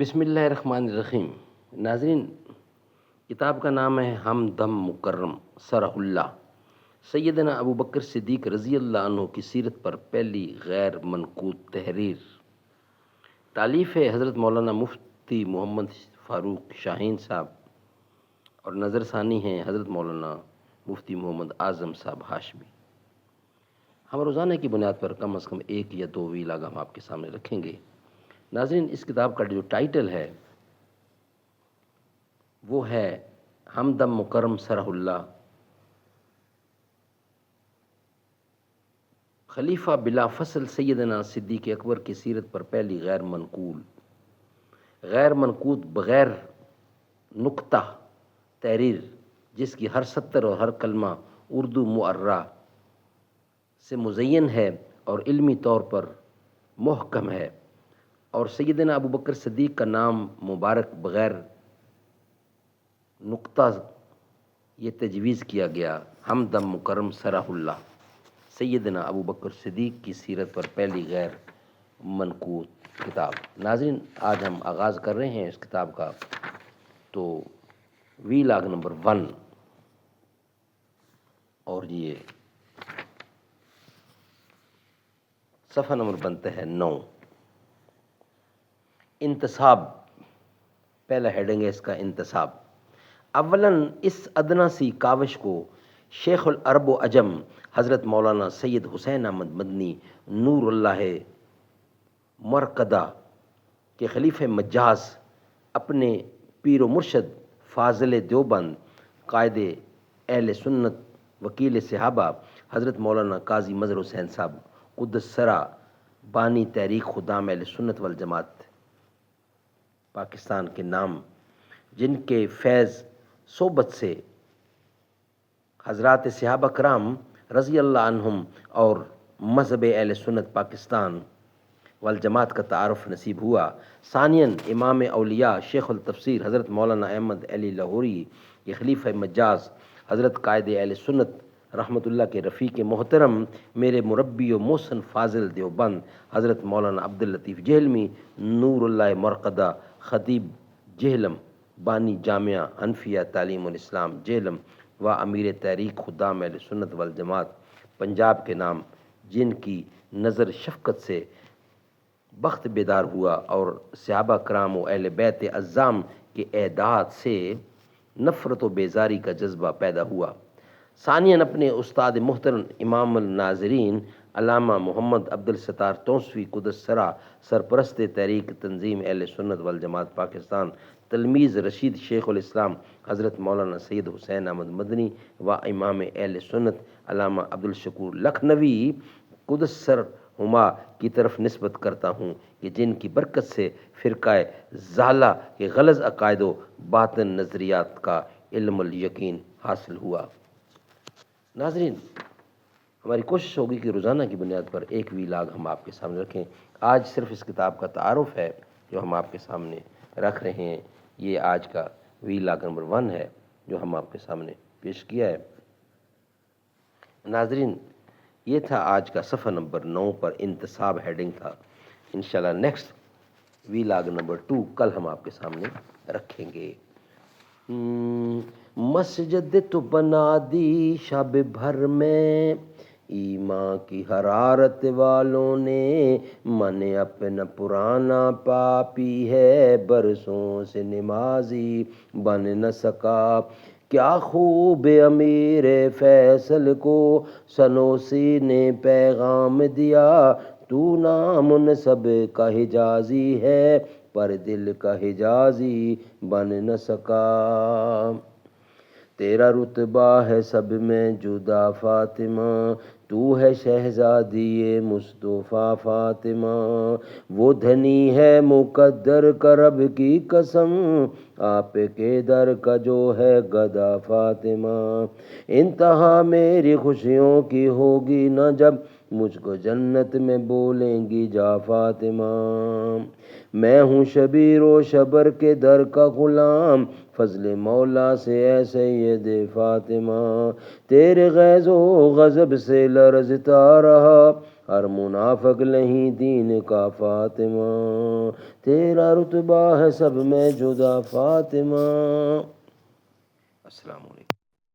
بسم اللہ الرحمن الرحیم۔ ناظرین، کتاب کا نام ہے ہمدم مکرم سرہ اللہ، سیدنا ابو بکر صدیق رضی اللہ عنہ کی سیرت پر پہلی غیر منقوط تحریر۔ تالیف ہے حضرت مولانا مفتی محمد فاروق شاہین صاحب، اور نظر ثانی ہیں حضرت مولانا مفتی محمد اعظم صاحب ہاشمی۔ ہم روزانہ کی بنیاد پر کم از کم ایک یا دو ویلاگ ہم آپ کے سامنے رکھیں گے۔ ناظرین، اس کتاب کا جو ٹائٹل ہے وہ ہے ہمدم مکرم سرہ اللہ، خلیفہ بلا فصل سیدنا صدیق اکبر کی سیرت پر پہلی غیر منقوط بغیر نقطہ تحریر، جس کی ہر سطر اور ہر کلمہ اردو معرہ سے مزین ہے اور علمی طور پر محکم ہے، اور سیدنا ابو بکر صدیق کا نام مبارک بغیر نقطہ یہ تجویز کیا گیا۔ ہمدم مکرم سرہ اللہ، سیدنا ابو بکر صدیق کی سیرت پر پہلی غیر منقوط کتاب۔ ناظرین، آج ہم آغاز کر رہے ہیں اس کتاب کا، تو ویلاگ نمبر 1، اور یہ صفحہ نمبر بنتا ہے 9۔ انتصاب، پہلا ہیڈنگ ہے اس کا انتصاب۔ اولاً اس ادنا سی کاوش کو شیخ العرب و عجم حضرت مولانا سید حسین احمد مدنی نور اللہ مرقدہ کے خلیفہ مجاز، اپنے پیر و مرشد فاضل دیوبند، قائد اہل سنت، وکیل صحابہ حضرت مولانا قاضی مظہر حسین صاحب قدس سرہ، بانی تحریک خدام اہل سنت والجماعت پاکستان کے نام، جن کے فیض صحبت سے حضرات صحابہ کرام رضی اللہ عنہم اور مذہب اہل سنت پاکستان والجماعت کا تعارف نصیب ہوا۔ ثانیاً امام اولیاء شیخ التفسیر حضرت مولانا احمد علی لاہوری کے خلیفہ مجاز، حضرت قائد اہل سنت رحمۃ اللہ کے رفیق محترم، میرے مربی و محسن فاضل دیوبند حضرت مولانا عبداللطیف جہلمی نور اللہ مرقدہ، خطیب جہلم، بانی جامعہ حنفیہ تعلیم الاسلام جہلم و امیر تحریک خدام اہل سنت والجماعت پنجاب کے نام، جن کی نظر شفقت سے بخت بیدار ہوا اور صحابہ کرام و اہل بیت اعظام کے اعداد سے نفرت و بیزاری کا جذبہ پیدا ہوا۔ ثانیاً اپنے استاد محترم امام الناظرین علامہ محمد عبدالستار توسوی قدس سرہ، سرپرست تحریک تنظیم اہل سنت والجماعت پاکستان، تلمیذ رشید شیخ الاسلام حضرت مولانا سید حسین احمد مدنی و امام اہل سنت علامہ عبدالشکور لکھنوی قدس سرہما کی طرف نسبت کرتا ہوں، کہ جن کی برکت سے فرقہ ضالہ کے غلظ عقائد و باطن نظریات کا علم الیقین حاصل ہوا۔ ناظرین، ہماری کوشش ہوگی کہ روزانہ کی بنیاد پر ایک ویلاگ ہم آپ کے سامنے رکھیں۔ آج صرف اس کتاب کا تعارف ہے جو ہم آپ کے سامنے رکھ رہے ہیں۔ یہ آج کا ویلاگ نمبر 1 ہے جو ہم آپ کے سامنے پیش کیا ہے۔ ناظرین، یہ تھا آج کا صفحہ نمبر 9 پر انتصاب ہیڈنگ تھا۔ انشاءاللہ نیکسٹ ویلاگ نمبر 2 کل ہم آپ کے سامنے رکھیں گے۔ مسجد تو بنا دی شب بھر میں، ایمان کی حرارت والوں نے، من اپنا پرانا پاپی ہے، برسوں سے نمازی بن نہ سکا۔ کیا خوب امیر فیصل کو سنوسی نے پیغام دیا، تو نامنسب کا حجازی ہے پر دل کا حجازی بن نہ سکا۔ تیرا رتبہ ہے سب میں جدا فاطمہ، تو ہے شہزادی مصطفیٰ فاطمہ۔ وہ دھنی ہے مقدر کا رب کی قسم، آپ کے در کا جو ہے گدا فاطمہ۔ انتہا میری خوشیوں کی ہوگی نہ جب مجھ کو جنت میں بولیں گی جا فاطمہ، میں ہوں شبیر و شبر کے در کا غلام، فضل مولا سے اے سید فاطمہ، تیرے غیظ و غضب سے لرزتا رہا ہر منافق نہیں دین کا فاطمہ، تیرا رتبہ ہے سب میں جدا فاطمہ۔ السلام علیکم۔